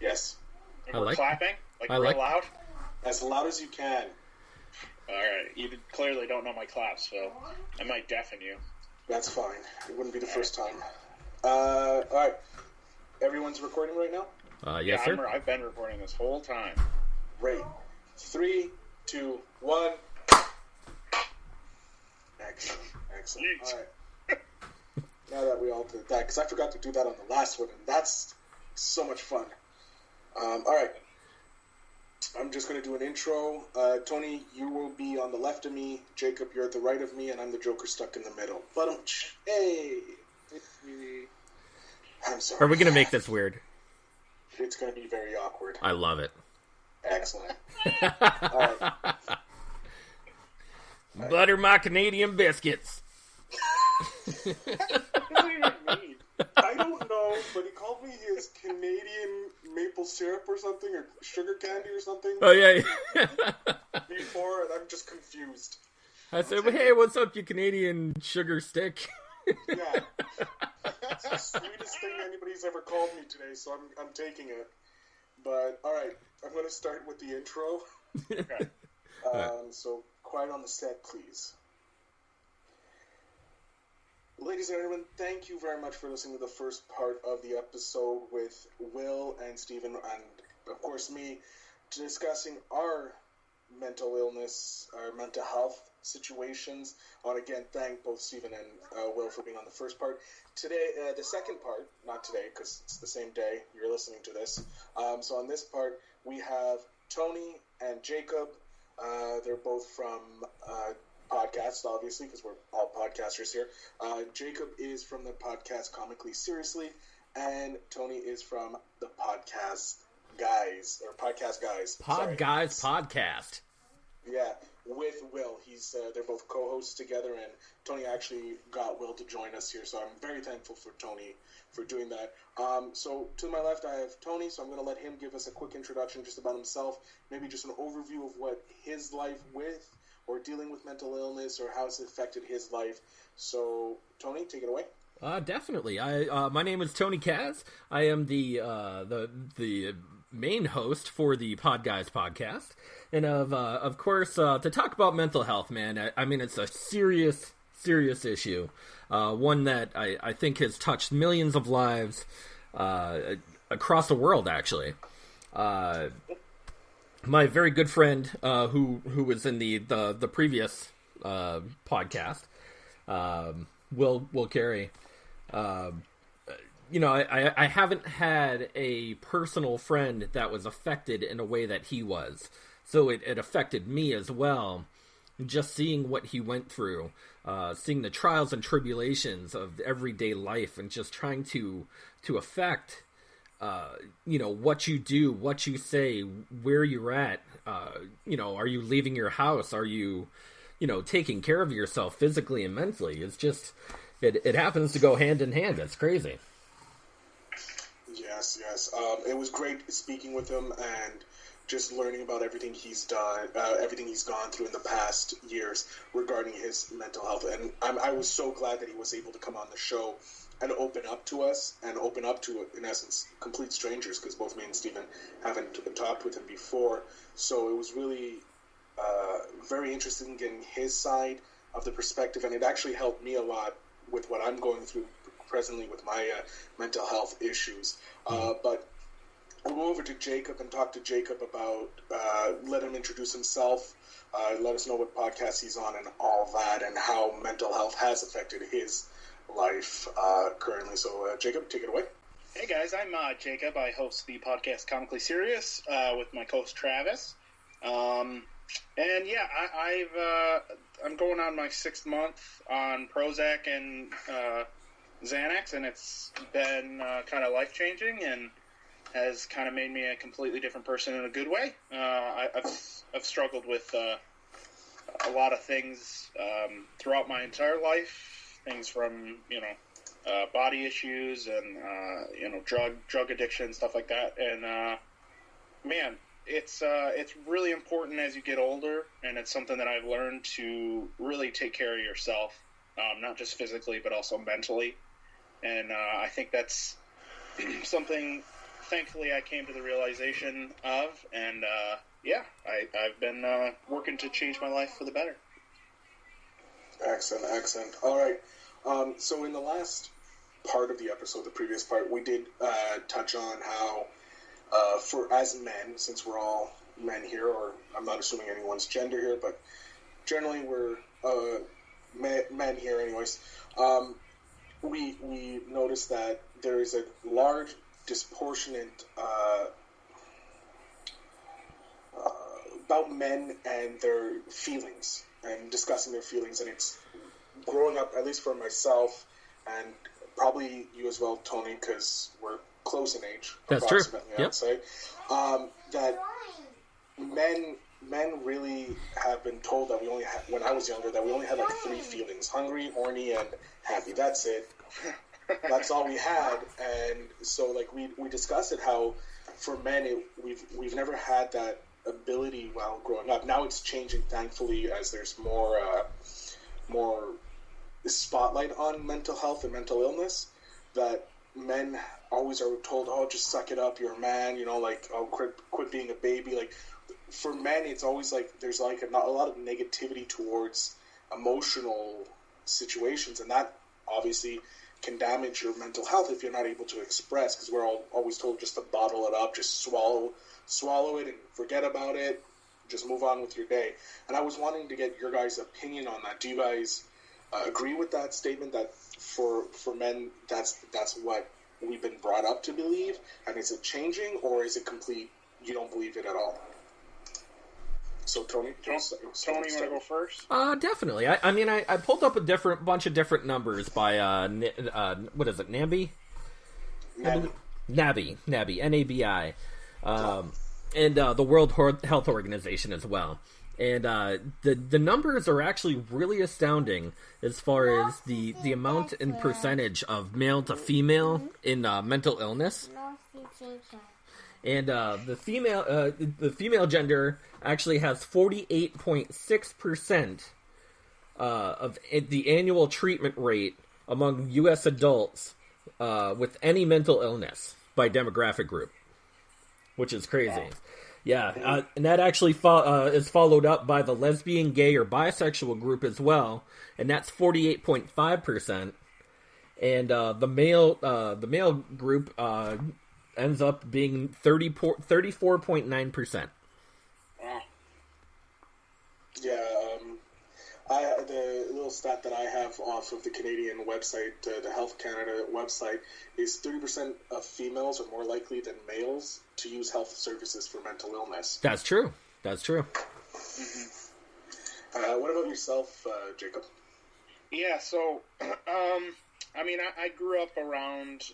Yes. And we're clapping? Real loud? As loud as you can. Alright, you clearly don't know my claps, so I might deafen you. That's fine. It wouldn't be the first time. Alright. Everyone's recording right now? Yes, sir. I've been recording this whole time. Great. 3, 2, 1. Excellent. Alright. Now that we all did that, because I forgot to do that on the last one, and that's so much fun. Alright. I'm just going to do an intro. Tony, you will be on the left of me. Jacob, you're at the right of me, and I'm the Joker stuck in the middle. But hey! I'm sorry. Are we going to make this weird? It's going to be very awkward. I love it. Excellent. All right. Butter my Canadian biscuits. What does it even mean? I don't know, but he called me his Canadian maple syrup or something, or sugar candy or something. Oh, yeah. Before, and I'm just confused. I said, well, hey, what's up, you Canadian sugar stick? Yeah. That's the sweetest thing anybody's ever called me today, so I'm taking it. But, alright, I'm going to start with the intro. Okay. So, quiet on the set, please. Ladies and gentlemen, thank you very much for listening to the first part of the episode with Will and Stephen, and, of course, me, discussing our mental illness, our mental health situations. I want to again thank both Stephen and Will for being on the first part. Today, the second part, not today because it's the same day you're listening to this. So on this part, we have Tony and Jacob. They're both from podcasts, obviously, because we're all podcasters here. Jacob is from the podcast Comically Seriously, and Tony is from the Podcast Guys. Podcast. Yeah, with Will. They're both co-hosts together, and Tony actually got Will to join us here, so I'm very thankful for Tony for doing that. So to my left, I have Tony, so I'm going to let him give us a quick introduction just about himself, maybe just an overview of what his life with or dealing with mental illness or how it's affected his life. So, Tony, take it away. Definitely. My name is Tony Kaz. I am the main host for the Pod Guys podcast, and of course, to talk about mental health, man. I mean, it's a serious issue, one that I think has touched millions of lives across the world. Actually, my very good friend, who was in the previous podcast, Will Carey. I haven't had a personal friend that was affected in a way that he was. So it affected me as well. Just seeing what he went through, seeing the trials and tribulations of everyday life, and just trying to affect, what you do, what you say, where you're at. Are you leaving your house? Are you, taking care of yourself physically and mentally? It's just, it happens to go hand in hand. It's crazy. Yes. It was great speaking with him and just learning about everything he's done, everything he's gone through in the past years regarding his mental health. And I was so glad that he was able to come on the show and open up to us and open up to, in essence, complete strangers, because both me and Stephen haven't talked with him before. So it was really very interesting getting his side of the perspective, and it actually helped me a lot with what I'm going through presently with my mental health issues. But we'll go over to Jacob and talk to Jacob about, let him introduce himself, let us know what podcast he's on and all that, and how mental health has affected his life currently. So, Jacob, take it away. Hey guys, I'm Jacob. I host the podcast Comically Serious with my co-host Travis. And yeah, I'm going on my 6th month on Prozac and Xanax, and it's been kind of life-changing and has kind of made me a completely different person in a good way. I've struggled with a lot of things throughout my entire life, things from body issues and drug addiction, stuff like that. And man, it's really important as you get older, and it's something that I've learned to really take care of yourself, not just physically but also mentally. And I think that's something thankfully I came to the realization of, and I've been working to change my life for the better. Excellent. All right. So in the last part of the episode, the previous part, we did touch on how, for as men, since we're all men here, or I'm not assuming anyone's gender here, but generally we're men here anyways, we noticed that there is a large disproportionate about men and their feelings and discussing their feelings, and it's growing up, at least for myself, and probably you as well, Tony, because we're close in age. That's true. I would say that men really have been told that we only had, when I was younger, that we only had like 3 feelings: hungry, horny, and happy. That's it. That's all we had. And so like we discussed it, how for men we've never had that ability while growing up. Now it's changing, thankfully, as there's more spotlight on mental health and mental illness, that men always are told, oh, just suck it up, you're a man, like, oh, quit being a baby. Like, for men, it's always like there's like a lot of negativity towards emotional situations, and that obviously can damage your mental health if you're not able to express, because we're always told just to bottle it up, just swallow it and forget about it, just move on with your day. And I was wanting to get your guys' opinion on that. Do you guys agree with that statement, that for men that's what we've been brought up to believe, and is it changing, or is it complete, you don't believe it at all? So Tony, you want to go first? Definitely. I pulled up a bunch of different numbers by what is it, NABI? NABI, NABI, and the World Health Organization as well. And the numbers are actually really astounding as far as the amount and percentage of male to female in mental illness. And the female gender actually has 48.6% of the annual treatment rate among U.S. adults with any mental illness by demographic group, which is crazy. Wow. Yeah, and that actually is followed up by the lesbian, gay, or bisexual group as well, and that's 48.5%. And the male group ends up being 34.9%. Wow. Yeah, the little stat that I have off of the Canadian website, the Health Canada website, is 30% of females are more likely than males to use health services for mental illness. That's true. Mm-hmm. What about yourself, Jacob? Yeah, so, I grew up around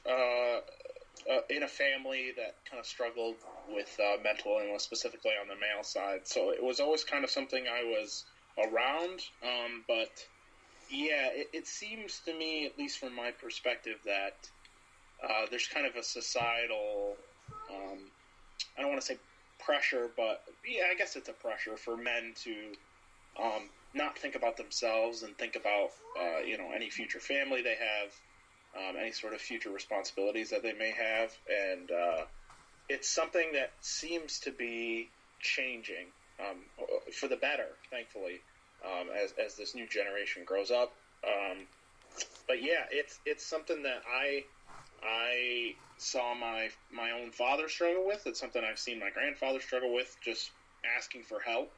in a family that kind of struggled with mental illness, specifically on the male side. So it was always kind of something I was around, but yeah, it seems to me, at least from my perspective, that there's kind of a societal, I don't want to say pressure, but yeah, I guess it's a pressure for men to not think about themselves and think about any future family they have, any sort of future responsibilities that they may have, and it's something that seems to be changing for the better, thankfully, as this new generation grows up. But yeah, it's something that I saw my own father struggle with. It's something I've seen my grandfather struggle with. Just asking for help,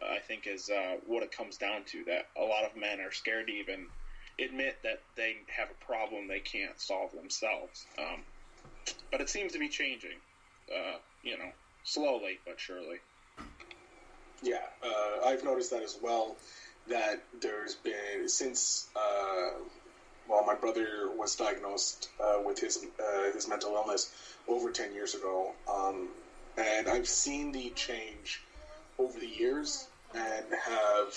I think, is what it comes down to. That a lot of men are scared to even admit that they have a problem they can't solve themselves. But it seems to be changing, slowly but surely. Yeah, I've noticed that as well, that there's been, since, my brother was diagnosed with his mental illness over 10 years ago, and I've seen the change over the years, and have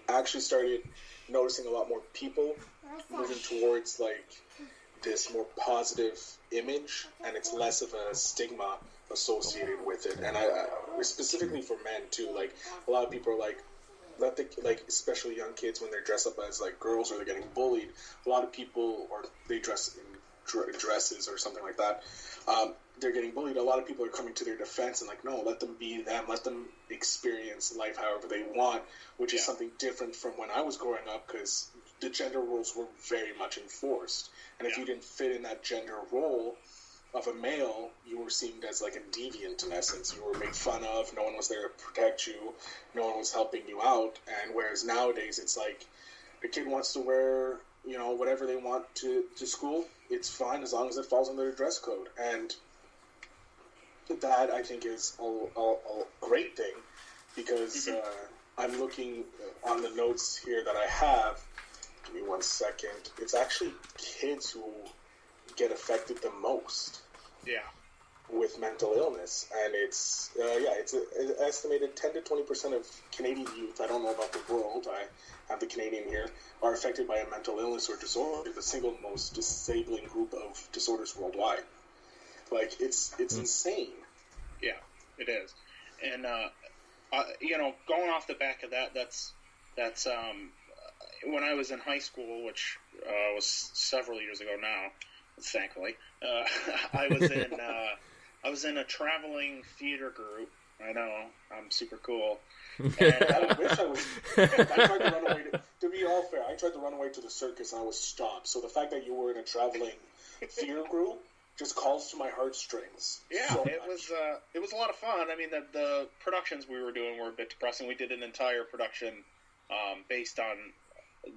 actually started noticing a lot more people moving towards, like, this more positive image, and it's less of a stigma associated with it. And I specifically for men too, like, a lot of people are like, especially young kids, when they're dressed up as like girls or they're getting bullied, a lot of people, or they dress in dresses or something like that, they're getting bullied, a lot of people are coming to their defense and like, no, let them be them, let them experience life however they want, which is something different from when I was growing up, because the gender roles were very much enforced, and if you didn't fit in that gender role of a male, you were seen as like a deviant in essence. You were made fun of, no one was there to protect you, no one was helping you out. And whereas nowadays it's like a kid wants to wear, you know, whatever they want to school, it's fine as long as it falls under their dress code. And that, I think, is a great thing, because I'm looking on the notes here that I have. Give me 1 second. It's actually kids who get affected the most. Yeah. With mental illness, and it's an estimated 10 to 20% of Canadian youth. I don't know about the world. I have the Canadian here, are affected by a mental illness or disorder. The single most disabling group of disorders worldwide. Like, it's insane. Yeah, it is. And you know, going off the back of that, that's when I was in high school, which was several years ago now, thankfully. I was in a traveling theater group. I know, I'm super cool. And, I wish I was. I tried to run away. To be all fair, I tried to run away to the circus and I was stopped. So the fact that you were in a traveling theater group just calls to my heartstrings. Yeah, so it was a lot of fun. I mean, the productions we were doing were a bit depressing. We did an entire production based on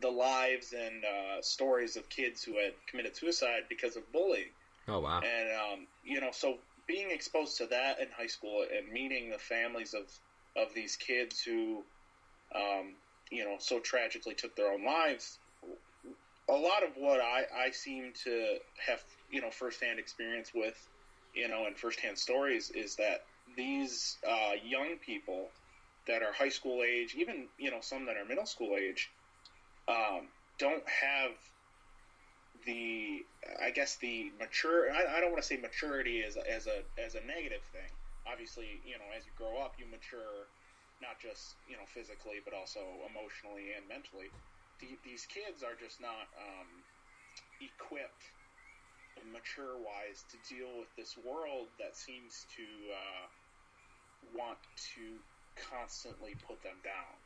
the lives and stories of kids who had committed suicide because of bullying. Oh, wow. And, you know, so being exposed to that in high school and meeting the families of these kids who, you know, so tragically took their own lives, a lot of what I seem to have, you know, firsthand experience with, you know, and firsthand stories is that these young people that are high school age, even, you know, some that are middle school age, don't have the, I guess, the mature. I don't want to say maturity as a negative thing. Obviously, you know, as you grow up, you mature, not just, you know, physically, but also emotionally and mentally. These kids are just not equipped, mature-wise, to deal with this world that seems to want to constantly put them down.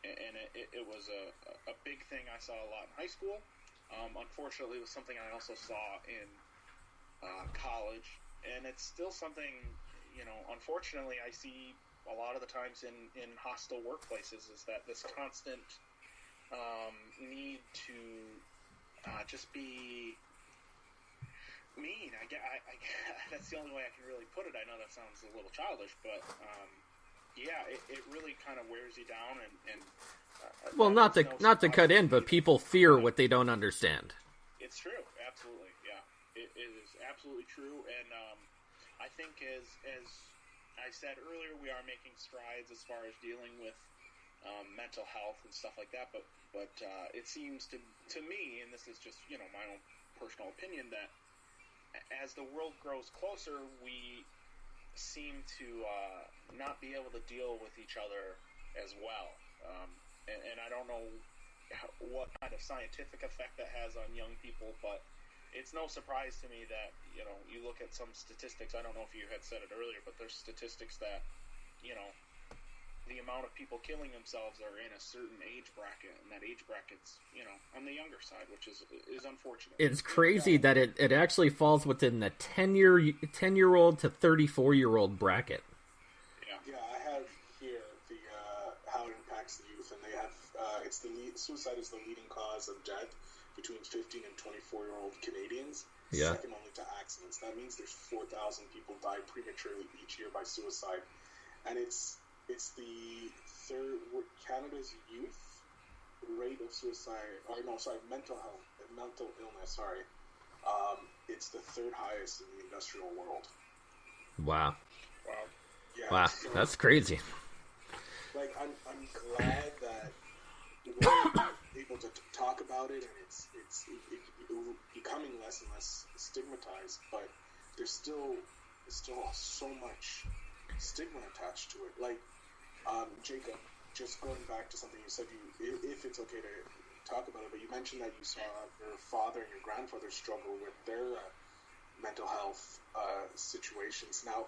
And it was a big thing I saw a lot in high school. Unfortunately, it was something I also saw in college, and it's still something, you know, unfortunately I see a lot of the times in hostile workplaces, is that this constant need to just be mean. I that's the only way I can really put it. I know that sounds a little childish, but yeah, it really kind of wears you down, and well, not to cut in, but people fear what they don't understand. It's true, absolutely, yeah. It is absolutely true, and I think as I said earlier, we are making strides as far as dealing with mental health and stuff like that. But it seems to me, and this is just, you know, my own personal opinion, that as the world grows closer, we seem to not be able to deal with each other as well. And I don't know what kind of scientific effect that has on young people, but it's no surprise to me that, you know, you look at some statistics. I don't know if you had said it earlier, but there's statistics that, you know, the amount of people killing themselves are in a certain age bracket, and that age bracket's, you know, on the younger side, which is unfortunate. It's crazy that it actually falls within the 10-year-old to 34-year-old bracket. Yeah, I have here the how it impacts the youth, and they have suicide is the leading cause of death between 15 and 24-year-old Canadians, second only to accidents. That means there's 4,000 people die prematurely each year by suicide, and it's the third. Canada's youth rate of suicide, mental illness. It's the third highest in the industrial world. Wow. Yeah, wow, so, that's crazy. Like, I'm glad that we're able to talk about it, and it's becoming less and less stigmatized. But there's still so much stigma attached to it. Like, Jacob, just going back to something you said, if it's okay to talk about it, but you mentioned that you saw your father and your grandfather struggle with their mental health situations. Now,